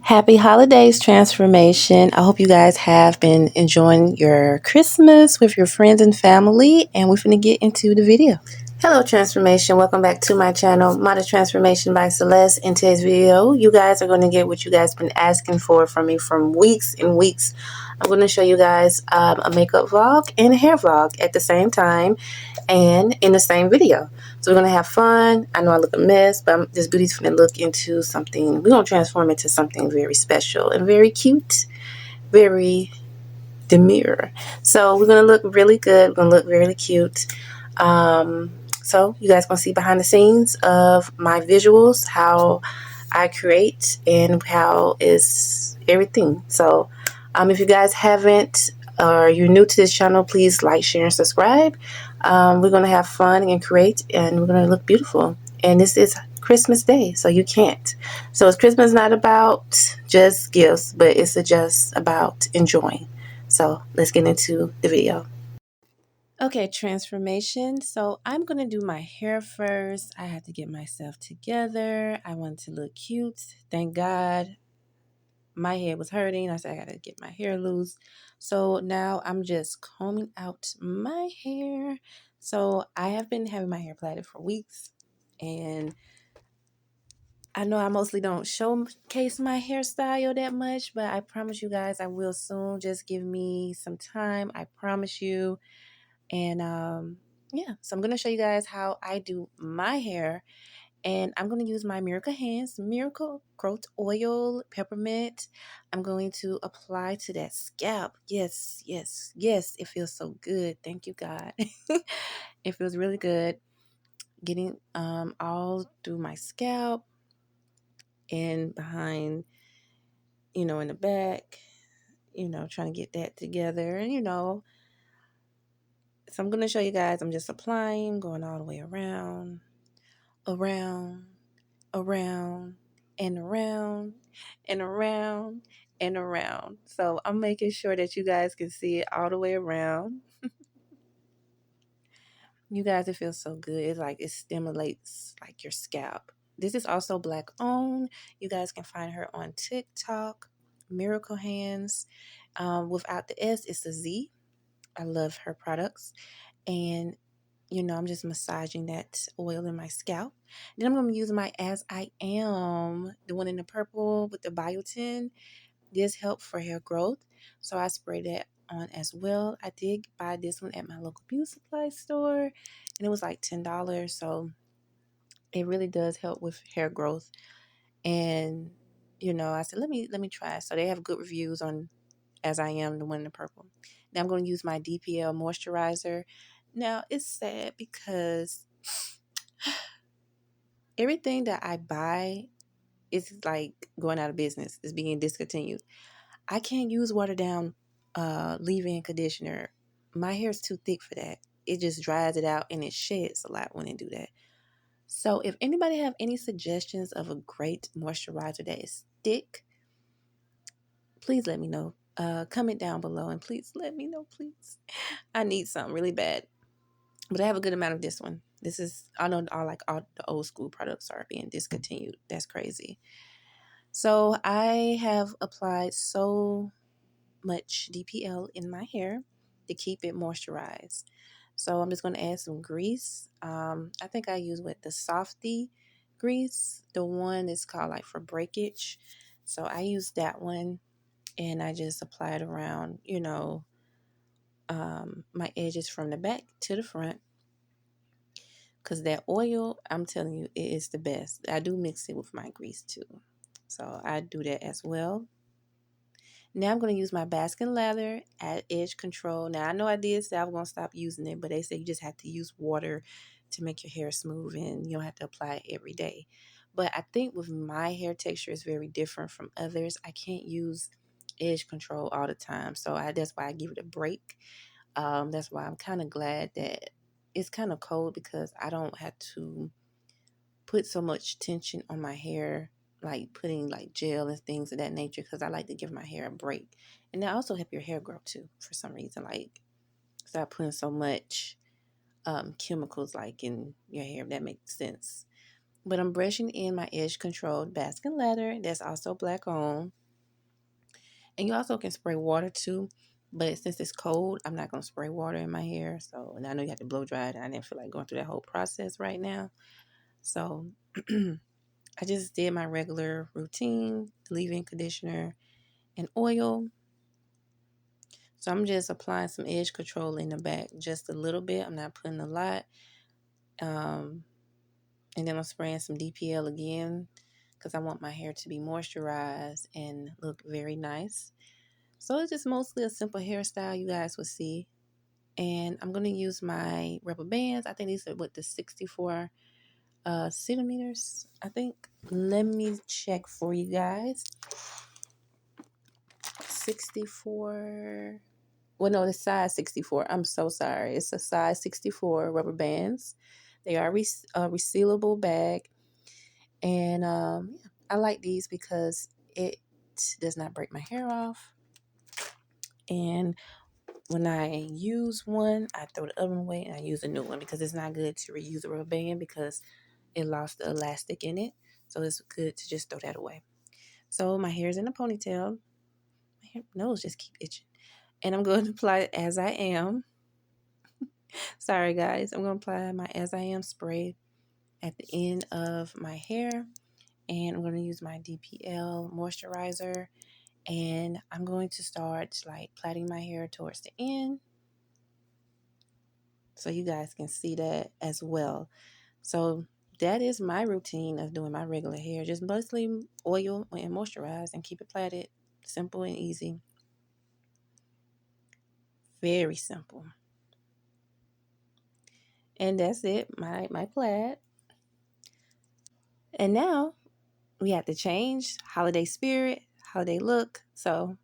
Happy holidays, transformation. I hope you guys have been enjoying your Christmas with your friends and family, and we're going to get into the video. Hello, transformation. Welcome back to my channel, Modern Transformation by Celeste. In today's video, you guys are going to get what you guys been asking for from me from weeks and weeks. I'm going to show you guys a makeup vlog and a hair vlog at the same time and in the same video. So we're going to have fun. I know I look a mess, but this beauty's going to look into something. We're going to transform into something very special and very cute, very demure. So we're going to look really good. We're going to look really cute. So you guys going to see behind the scenes of my visuals, how I create and how is everything. So if you guys haven't or you're new to this channel, please like, share, and subscribe. We're going to have fun and create, and we're going to look beautiful. And this is Christmas Day, so you can't. So it's Christmas not about just gifts, but it's just about enjoying. So let's get into the video. Okay, transformation. So I'm going to do my hair first. I had to get myself together. I wanted to look cute. Thank God my head was hurting. I said, I got to get my hair loose. So now I'm just combing out my hair. So I have been having my hair plaited for weeks. And I know I mostly don't showcase my hairstyle that much, but I promise you guys I will soon. Just give me some time. I promise you. And yeah, so I'm going to show you guys how I do my hair. And I'm going to use my Miracle Hands Miracle Growth Oil Peppermint. I'm going to apply to that scalp. Yes, yes, yes. It feels so good. Thank you, God. It feels really good. Getting all through my scalp and behind, in the back, trying to get that together. And, so I'm going to show you guys, I'm just applying, going all the way around, around, around, and around, and around, and around. So I'm making sure that you guys can see it all the way around. You guys, it feels so good. It's like it stimulates like your scalp. This is also Black owned. You guys can find her on TikTok, Miracle Hands. Without the S, it's a Z. I love her products. And I'm just massaging that oil in my scalp. Then I'm going to use my As I Am, the one in the purple with the biotin. This helps for hair growth. So I spray that on as well. I did buy this one at my local beauty supply store, and it was like $10. So it really does help with hair growth. And I said, let me try. So they have good reviews on As I Am, the one in the purple. Now I'm going to use my DPL moisturizer. Now it's sad because everything that I buy is like going out of business. It's being discontinued. I can't use watered down leave-in conditioner. My hair is too thick for that. It just dries it out and it sheds a lot when it do that. So if anybody have any suggestions of a great moisturizer that is thick, please let me know. Comment down below and please let me know, please. I need something really bad. But I have a good amount of this one. This is, I know all the old school products are being discontinued. That's crazy. So I have applied so much DPL in my hair to keep it moisturized. So I'm just going to add some grease. I think I use the Softy grease. The one is called like for breakage. So I use that one and I just apply it around, my edges from the back to the front. Because that oil, I'm telling you, it is the best. I do mix it with my grease too. So I do that as well. Now I'm going to use my Baskin Lather at Edge Control. Now I know I did say I was going to stop using it, but they say you just have to use water to make your hair smooth and you don't have to apply it every day. But I think with my hair texture is very different from others. I can't use Edge Control all the time. So that's why I give it a break. That's why I'm kind of glad that it's kind of cold because I don't have to put so much tension on my hair, like putting like gel and things of that nature, because I like to give my hair a break. And that also help your hair grow too for some reason. Like stop putting so much chemicals like in your hair, if that makes sense. But I'm brushing in my edge controlled basket leather that's also black on. And you also can spray water too. But since it's cold, I'm not going to spray water in my hair. So, and I know you have to blow dry it. I didn't feel like going through that whole process right now. So I just did my regular routine, leave-in conditioner and oil. So I'm just applying some edge control in the back, just a little bit. I'm not putting a lot. And then I'm spraying some DPL again because I want my hair to be moisturized and look very nice. So it's just mostly a simple hairstyle you guys will see. And I'm going to use my rubber bands. I think these are with the 64 centimeters, I think. Let me check for you guys. 64. Well, no, the size 64. I'm so sorry. It's a size 64 rubber bands. They are a resealable bag. And yeah, I like these because it does not break my hair off. And when I use one, I throw the other one away and I use a new one because it's not good to reuse a rubber band because it lost the elastic in it. So it's good to just throw that away. So my hair is in a ponytail. My nose just keep itching. And I'm going to apply it as I am. Sorry, guys. I'm going to apply my as I am spray at the end of my hair. And I'm going to use my DPL moisturizer. And I'm going to start like plaiting my hair towards the end. So you guys can see that as well. So that is my routine of doing my regular hair. Just mostly oil and moisturize and keep it plaited. Simple and easy. Very simple. And that's it, my plaid. And now we have to change holiday spirit, holiday look. So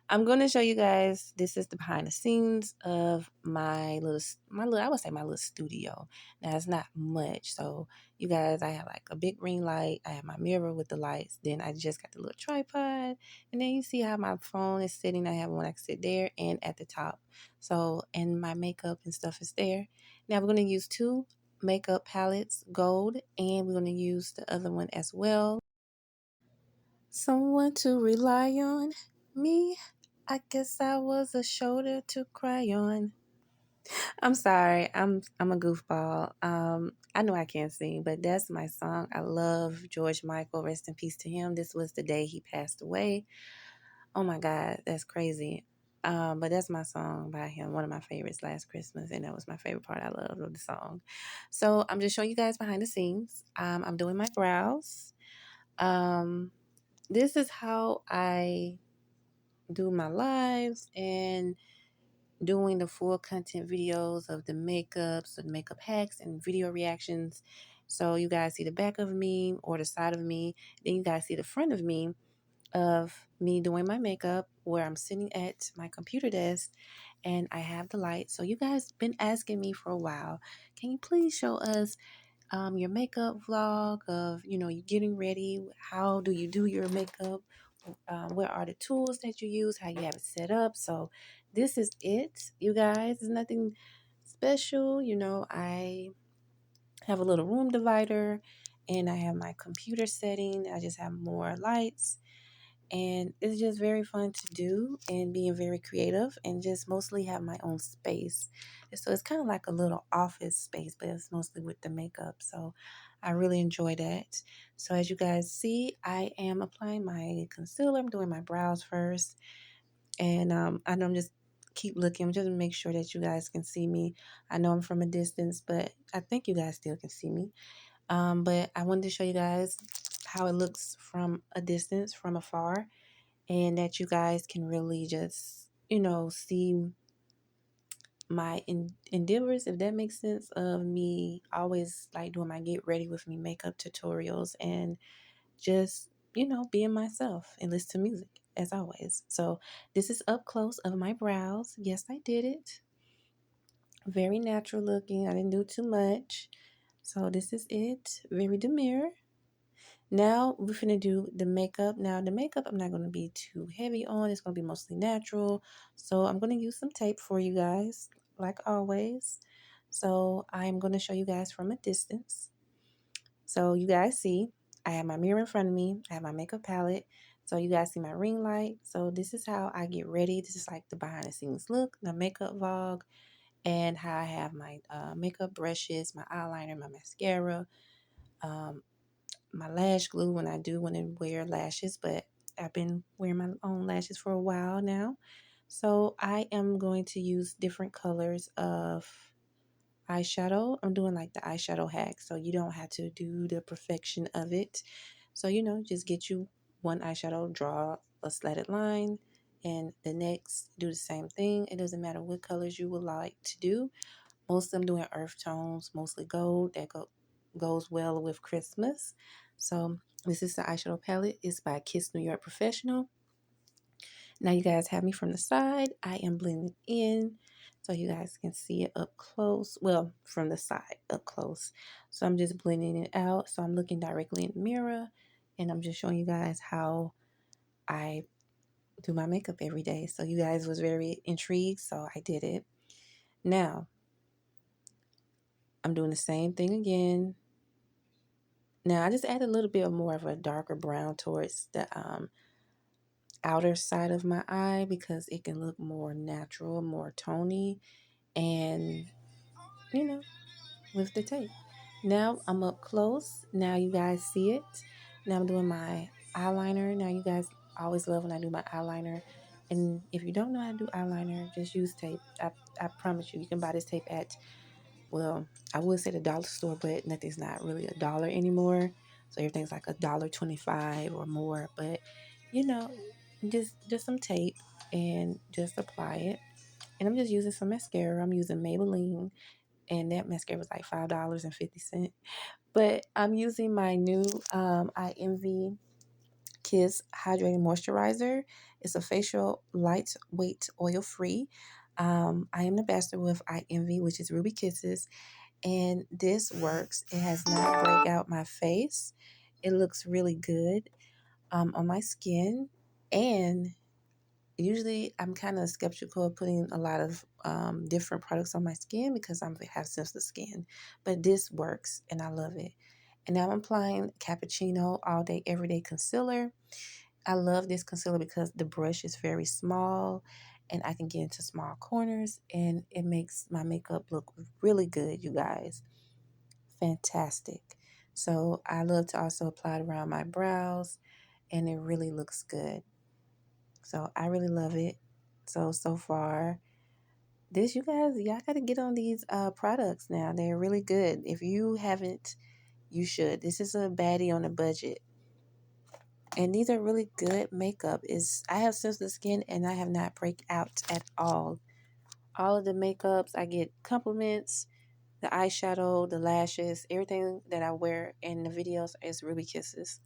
I'm going to show you guys. This is the behind the scenes of I would say my little studio. Now it's not much. So you guys, I have like a big ring light. I have my mirror with the lights. Then I just got the little tripod. And then you see how my phone is sitting. I have one I can sit there and at the top. So, and my makeup and stuff is there. Now we're going to use two makeup palettes, gold, and we're going to use the other one as well. Someone to rely on. Me, I guess I was a shoulder to cry on. I'm sorry. I'm a goofball. I know I can't sing, but that's my song. I love George Michael. Rest in peace to him. This was the day he passed away. Oh my God, that's crazy. But that's my song by him. One of my favorites, Last Christmas, and that was my favorite part I love of the song. So I'm just showing you guys behind the scenes. I'm doing my brows. Um, this is how I do my lives and doing the full content videos of the makeups, the makeup hacks, and video reactions. So you guys see the back of me or the side of me. Then you guys see the front of me doing my makeup where I'm sitting at my computer desk and I have the light. So you guys been asking me for a while, can you please show us your makeup vlog of, you getting ready? How do you do your makeup? What are the tools that you use? How you have it set up? So this is it, you guys. It's nothing special. I have a little room divider and I have my computer setting. I just have more lights and it's just very fun to do and being very creative and just mostly have my own space. And so it's kind of like a little office space, but it's mostly with the makeup. So I really enjoy that. So as you guys see, I am applying my concealer. I'm doing my brows first. And I know I'm just keep looking just to make sure that you guys can see me. I know I'm from a distance, but I think you guys still can see me. But I wanted to show you guys how it looks from a distance, from afar, and that you guys can really just, see my endeavors, if that makes sense, of me always like doing my get ready with me makeup tutorials and just, being myself and listen to music as always. So this is up close of my brows. Yes, I did it. Very natural looking. I didn't do too much. So this is it. Very demure. Now we're gonna do the makeup. Now the makeup I'm not gonna be too heavy on. It's gonna be mostly natural. So I'm gonna use some tape for you guys, like always. So I'm gonna show you guys from a distance. So you guys see, I have my mirror in front of me. I have my makeup palette. So you guys see my ring light. So this is how I get ready. This is like the behind the scenes look, the makeup vlog, and how I have my makeup brushes, my eyeliner, my mascara, um, my lash glue when I do want to wear lashes, but I've been wearing my own lashes for a while now. So I am going to use different colors of eyeshadow. I'm doing like the eyeshadow hack, so you don't have to do the perfection of it. So, just get you one eyeshadow, draw a slatted line, and the next do the same thing. It doesn't matter what colors you would like to do. Most of them doing earth tones, mostly gold. That goes well with Christmas. So this is the eyeshadow palette. It's by Kiss New York Professional. Now you guys have me from the side. I am blending in so you guys can see it up close. Well, from the side, up close. So I'm just blending it out. So I'm looking directly in the mirror and I'm just showing you guys how I do my makeup every day. So you guys was very intrigued, so I did it. Now, I'm doing the same thing again. Now, I just add a little bit more of a darker brown towards the outer side of my eye because it can look more natural, more tony, and you know, with the tape. Now I'm up close. Now you guys see it. Now I'm doing my eyeliner. Now you guys always love when I do my eyeliner. And if you don't know how to do eyeliner, just use tape. I promise you, you can buy this tape at, well, I would say the dollar store, but nothing's not really a dollar anymore. So everything's like $1.25 or more. But you know, just some tape and just apply it. And I'm just using some mascara. I'm using Maybelline, and that mascara was like $5.50. But I'm using my new I Envy Kiss Hydrating Moisturizer. It's a facial lightweight oil free. I am the ambassador with I Envy, which is Ruby Kisses, and this works. It has not break out my face. It looks really good on my skin, and usually I'm kind of skeptical of putting a lot of different products on my skin because I have sensitive skin, but this works and I love it. And now I'm applying Cappuccino All Day Everyday Concealer. I love this concealer because the brush is very small and I can get into small corners and it makes my makeup look really good, you guys. Fantastic. So I love to also apply it around my brows and it really looks good. So I really love it. So far, this, you guys, y'all got to get on these products now. They're really good. If you haven't, you should. This is a baddie on a budget. And these are really good makeup. I have sensitive skin and I have not break out at all. All of the makeups, I get compliments. The eyeshadow, the lashes, everything that I wear in the videos is Ruby Kisses.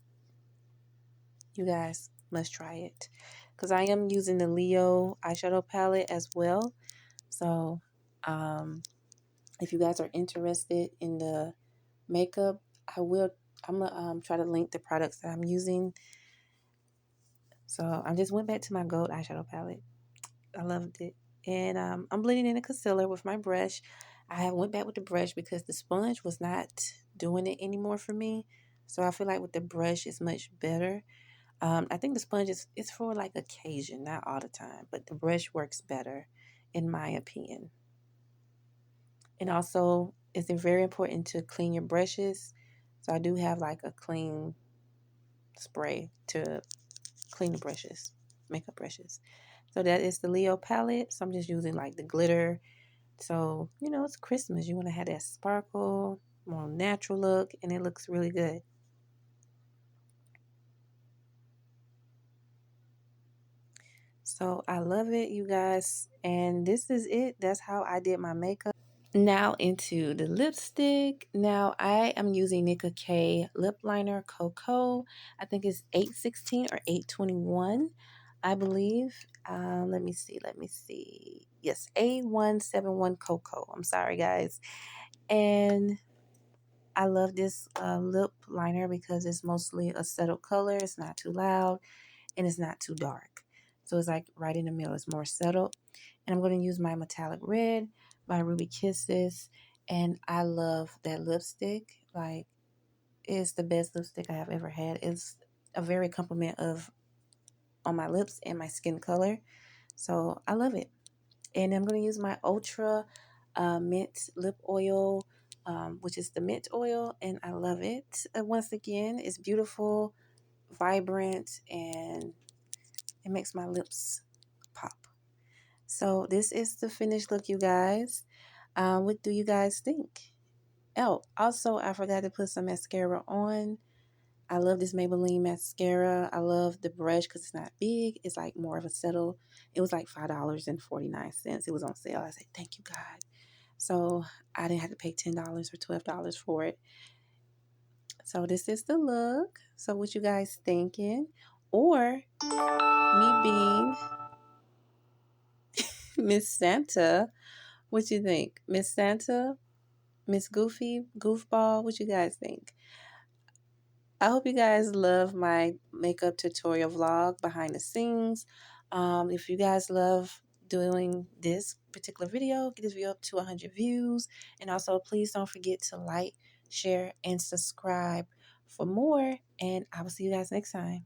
You guys must try it. Because I am using the Leo eyeshadow palette as well. So, if you guys are interested in the makeup, I'm going to try to link the products that I'm using. So, I just went back to my gold eyeshadow palette. I loved it. And I'm blending in a concealer with my brush. I went back with the brush because the sponge was not doing it anymore for me. So I feel like with the brush, it's much better. I think the sponge is for like occasion, not all the time. But the brush works better, in my opinion. And also, it's very important to clean your brushes. So I do have like a clean spray to clean the brushes, makeup brushes. So that is the Leo palette. So I'm just using like the glitter. So, it's Christmas. You want to have that sparkle, more natural look, and it looks really good. So I love it, you guys. And this is it. That's how I did my makeup. Now into the lipstick. Now I am using Nicka K lip liner Cocoa. I think it's 816 or 821, I believe. Let me see. Yes, A171 Cocoa. I'm sorry, guys. And I love this lip liner because it's mostly a settled color. It's not too loud and it's not too dark. So it's like right in the middle. It's more settled. And I'm going to use my metallic red by Ruby Kisses. And I love that lipstick. Like, is the best lipstick I have ever had. It's a very compliment of on my lips and my skin color. So I love it. And I'm going to use my Ultra Mint Lip Oil, which is the mint oil. And I love it. Once again, it's beautiful, vibrant, and it makes my lips pop. So this is the finished look, you guys. What do you guys think? Oh, also, I forgot to put some mascara on. I love this Maybelline mascara. I love the brush because it's not big. It's like more of a settle. It was like $5.49. It was on sale. I said, thank you, God. So I didn't have to pay $10 or $12 for it. So this is the look. So what you guys thinking? Or me being Miss Santa, what you think? Miss Santa? Miss Goofy? Goofball? What you guys think? I hope you guys love my makeup tutorial vlog behind the scenes. If you guys love doing this particular video, get this video up to 100 views. And also, please don't forget to like, share, and subscribe for more. And I will see you guys next time.